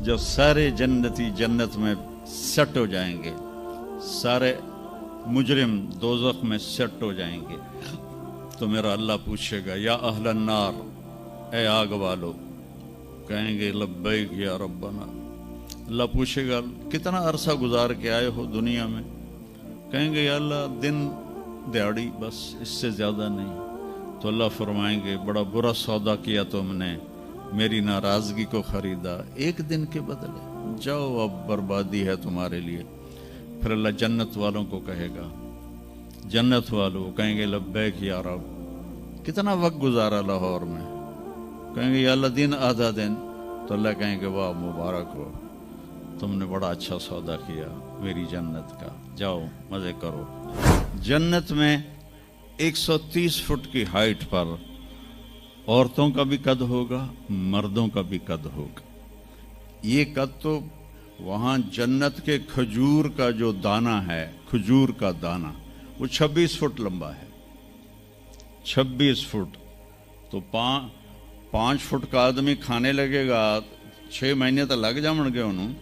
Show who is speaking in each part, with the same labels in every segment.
Speaker 1: जो सारे जन्नती जन्नत में सेट हो जाएंगे, सारे मुजरिम दोज़ख में सेट हो जाएंगे, तो मेरा अल्लाह पूछेगा या अहलन नार, ए आग वालो, कहेंगे लब्बैक या रब्बना। अल्लाह पूछेगा कितना अरसा गुजार के आए हो दुनिया में, कहेंगे या अल्लाह दिन दिहाड़ी, बस इससे ज़्यादा नहीं। तो अल्लाह फरमाएंगे बड़ा बुरा सौदा किया तुमने, मेरी नाराज़गी को ख़रीदा एक दिन के बदले, जाओ अब बर्बादी है तुम्हारे लिए। फिर अल्लाह जन्नत वालों को कहेगा, जन्नत वालों कहेंगे लब्बैक या रब, कितना वक्त गुजारा लाहौर में, कहेंगे या अल्लाह दिन आधा दिन। तो अल्लाह कहेंगे वाह मुबारक हो, तुमने बड़ा अच्छा सौदा किया मेरी जन्नत का, जाओ मज़े करो। जन्नत में 130 फुट की हाइट पर औरतों का भी कद होगा, मर्दों का भी कद होगा। ये कद तो वहाँ जन्नत के खजूर का जो दाना है, खजूर का दाना, वो 26 फुट लंबा है, 26 फुट। तो 5 फुट का आदमी खाने लगेगा, 6 महीने तो लग जाएंगे उन्होंने।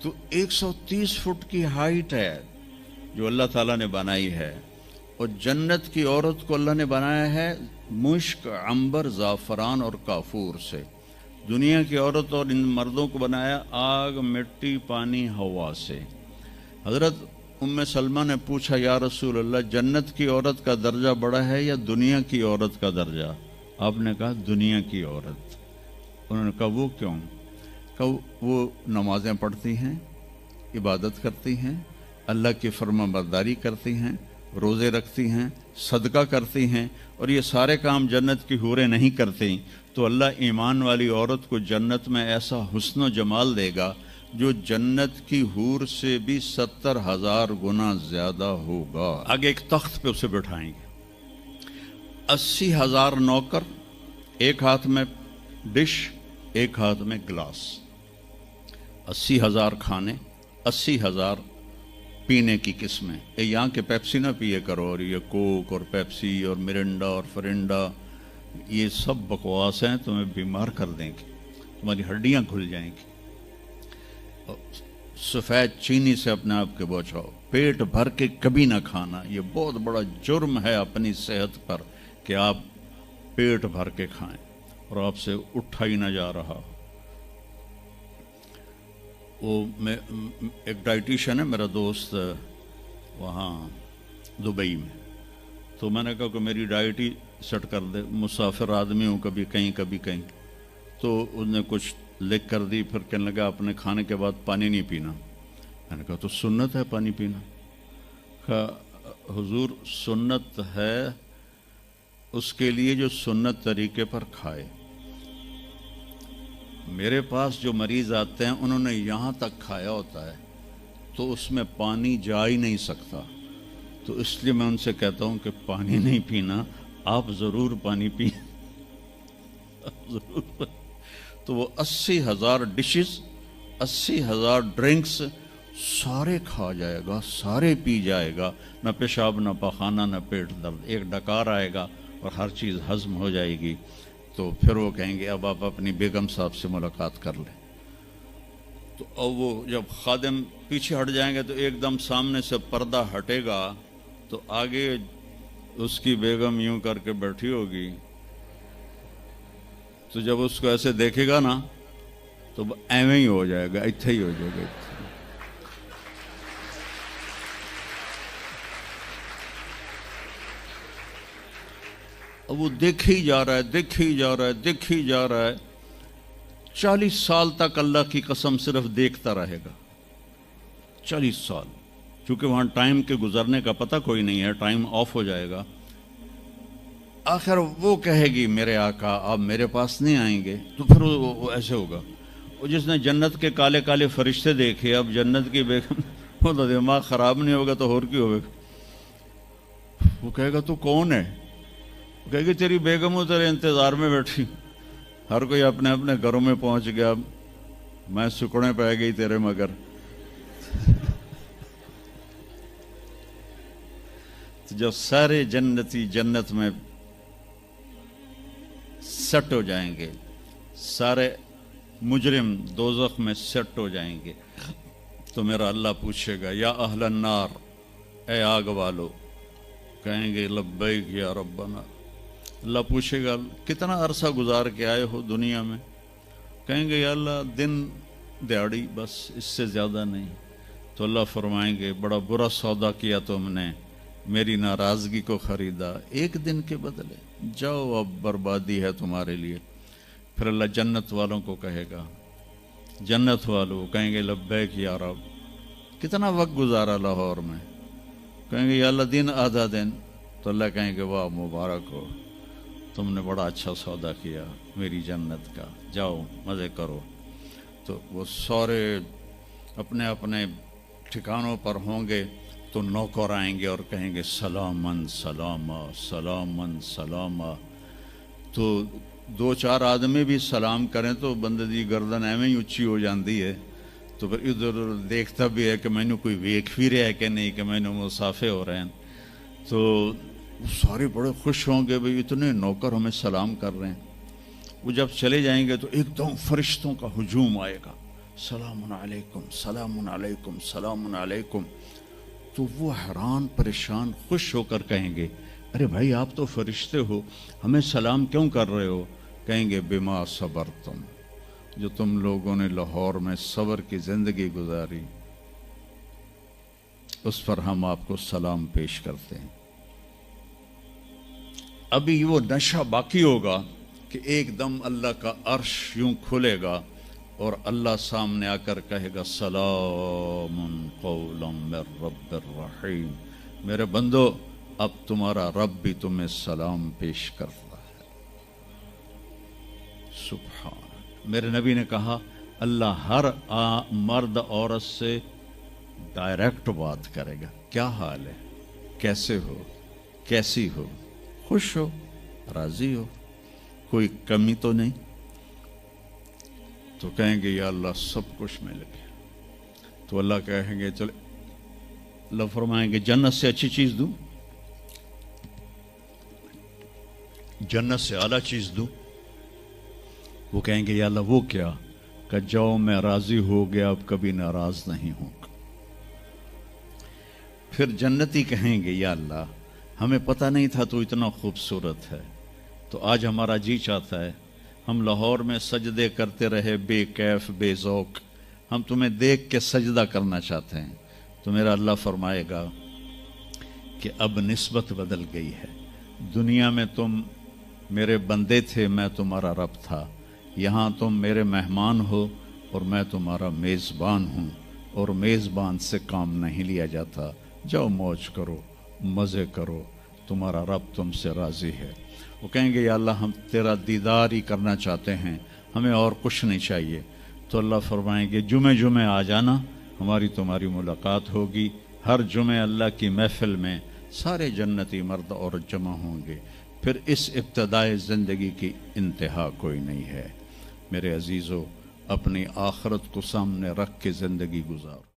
Speaker 1: तो 130 फुट की हाइट है जो अल्लाह ताला ने बनाई है। और जन्नत की औरत को अल्लाह ने बनाया है मुश्क, अंबर, ज़ाफ़रान और काफूर से। दुनिया की औरत और इन मर्दों को बनाया आग, मिट्टी, पानी, हवा से। हज़रत उम्मे सलमा ने पूछा या रसूल अल्लाह, जन्नत की औरत का दर्जा बड़ा है या दुनिया की औरत का दर्जा? आपने कहा दुनिया की औरत। उन्होंने कहा वो क्यों? कहा वो नमाजें पढ़ती हैं, इबादत करती हैं, अल्लाह की फरमाबरदारी करती हैं, रोज़े रखती हैं, सदका करती हैं, और ये सारे काम जन्नत की हूरें नहीं करती। तो अल्लाह ईमान वाली औरत को जन्नत में ऐसा हुस्न जमाल देगा जो जन्नत की हूर से भी 70,000 गुना ज़्यादा होगा। आगे एक तख्त पे उसे बैठाएंगे, 80,000 नौकर, एक हाथ में डिश, एक हाथ में गिलास, 80,000 खाने, 80,000 पीने की किस्में। ये यहाँ के पेप्सी ना पिए करो, और ये कोक और पेप्सी और मिरिंडा और फरिंडा, ये सब बकवास हैं, तुम्हें बीमार कर देंगे, तुम्हारी हड्डियाँ खुल जाएंगी। सफ़ेद चीनी से अपने आप के बचाओ, पेट भर के कभी ना खाना, ये बहुत बड़ा जुर्म है अपनी सेहत पर कि आप पेट भर के खाएं और आपसे उठा ही ना जा रहा हो। वो मैं एक डाइटिशियन है मेरा दोस्त वहाँ दुबई में, तो मैंने कहा कि मेरी डाइट ही सेट कर दे, मुसाफिर आदमी हूँ, कभी कहीं कभी कहीं। तो उसने कुछ लिख कर दी, फिर कहने लगा अपने खाने के बाद पानी नहीं पीना। मैंने कहा तो सुन्नत है पानी पीना। कहा हुजूर सुन्नत है उसके लिए जो सुन्नत तरीके पर खाए। मेरे पास जो मरीज़ आते हैं उन्होंने यहाँ तक खाया होता है तो उसमें पानी जा ही नहीं सकता, तो इसलिए मैं उनसे कहता हूँ कि पानी नहीं पीना, आप ज़रूर पानी पिए। ज़रूर। तो वो 80,000 डिशेस, 80,000 ड्रिंक्स सारे खा जाएगा, सारे पी जाएगा, न पेशाब, न पखाना, न पेट दर्द, एक डकार आएगा और हर चीज़ हज़म हो जाएगी। तो फिर वो कहेंगे अब आप अपनी बेगम साहब से मुलाकात कर लें। तो अब वो जब खादिम पीछे हट जाएंगे तो एकदम सामने से पर्दा हटेगा, तो आगे उसकी बेगम यूं करके बैठी होगी। तो जब उसको ऐसे देखेगा ना तो एवं ही हो जाएगा, इत्थे ही हो जाएगा। अब वो देखे ही जा रहा है, देखे ही जा रहा है, देखे ही जा रहा है। 40 साल तक अल्लाह की कसम सिर्फ देखता रहेगा, 40 साल, क्योंकि वहाँ टाइम के गुजरने का पता कोई नहीं है, टाइम ऑफ हो जाएगा। आखिर वो कहेगी मेरे आका आप मेरे पास नहीं आएंगे, तो फिर वो ऐसे होगा। और जिसने जन्नत के काले काले फरिश्ते देखे, अब जन्नत की बेगम, वो तो दिमाग ख़राब नहीं होगा तो और क्यों होगा। वो कहेगा तू कौन है? वो कहेगी तेरी बेगम हो, तेरे इंतज़ार में बैठी, हर कोई अपने अपने घरों में पहुंच गया, मैं सुकड़े पै गई तेरे मगर। तो जब सारे जन्नती जन्नत में सेट हो जाएंगे, सारे मुजरिम दोज़ख में सेट हो जाएंगे तो मेरा अल्लाह पूछेगा या अहलन नार, ए आग वालो, कहेंगे लब्बैक या रब्बना। अल्लाह पूछेगा कितना अरसा गुजार के आए हो दुनिया में? कहेंगे या अल्लाह दिन दिहाड़ी, बस इससे ज़्यादा नहीं। तो अल्लाह फरमाएंगे बड़ा बुरा सौदा किया तुमने, मेरी नाराज़गी को ख़रीदा एक दिन के बदले, जाओ अब बर्बादी है तुम्हारे लिए। फिर अल्लाह जन्नत वालों को कहेगा, जन्नत वालों कहेंगे लब्बैक या रब, कितना वक्त गुजारा लाहौर में? कहेंगे या अल्लाह दिन आधा दिन। तो अल्लाह कहेंगे वाह मुबारक हो, तुमने बड़ा अच्छा सौदा किया मेरी जन्नत का, जाओ मज़े करो। तो वो सारे अपने अपने ठिकानों पर होंगे तो नौकर आएंगे और कहेंगे सलामन सलामा सलामन सलामा। तो दो चार आदमी भी सलाम करें तो बंदे दी गर्दन एवं ही उच्ची हो जाती है। तो फिर इधर उधर देखता भी है कि मैनू कोई वेख भी रहा है कि नहीं, कि मैनू मुसाफे हो रहे हैं। तो सारे बड़े खुश होंगे भाई इतने नौकर हमें सलाम कर रहे हैं। वो जब चले जाएंगे तो एकदम फरिश्तों का हुजूम आएगा, सलामुन अलैकुम सलामुन अलैकुम सलामुन अलैकुम। तो वो हैरान परेशान खुश होकर कहेंगे अरे भाई आप तो फरिश्ते हो, हमें सलाम क्यों कर रहे हो? कहेंगे बिमा सबर तुम, जो तुम लोगों ने लाहौर में सबर की ज़िंदगी गुजारी उस पर हम आपको सलाम पेश करते हैं। अभी वो नशा बाकी होगा कि एकदम अल्लाह का अर्श यूं खुलेगा और अल्लाह सामने आकर कहेगा सलामुन कौलम मिर रब्बिर रहीम, मेरे बंदो अब तुम्हारा रब भी तुम्हें सलाम पेश करता है। सुभान। मेरे नबी ने कहा अल्लाह हर मर्द औरत से डायरेक्ट बात करेगा, क्या हाल है, कैसे हो, कैसी हो, खुश हो, राजी हो, कोई कमी तो नहीं? तो कहेंगे या अल्लाह सब कुछ मिल गया। तो अल्लाह कहेंगे चलो, अल्लाह फरमाएंगे जन्नत से अच्छी चीज़ दूं, जन्नत से आला चीज़ दूं? वो कहेंगे या अल्लाह वो क्या? कि जाओ मैं राज़ी हो गया, अब कभी नाराज़ नहीं होगा। फिर जन्नती कहेंगे या अल्लाह हमें पता नहीं था तो इतना खूबसूरत है, तो आज हमारा जी चाहता है हम लाहौर में सजदे करते रहे बेकैफ बेज़ौक, हम तुम्हें देख के सजदा करना चाहते हैं। तो मेरा अल्लाह फरमाएगा कि अब निस्बत बदल गई है, दुनिया में तुम मेरे बंदे थे, मैं तुम्हारा रब था, यहाँ तुम मेरे मेहमान हो और मैं तुम्हारा मेज़बान हूँ, और मेज़बान से काम नहीं लिया जाता। जाओ मौज करो, मज़े करो, तुम्हारा रब तुमसे राज़ी है। वो कहेंगे या अल्लाह हम तेरा दीदार ही करना चाहते हैं, हमें और कुछ नहीं चाहिए। तो अल्लाह फरमाएंगे जुमे जुमे आ जाना, हमारी तुम्हारी मुलाकात होगी। हर जुमे अल्लाह की महफिल में सारे जन्नती मर्द औरत जमा होंगे। फिर इस इब्तदाए ज़िंदगी की इंतहा कोई नहीं है। मेरे अजीज़ों, अपनी आखरत को सामने रख के ज़िंदगी गुजारो।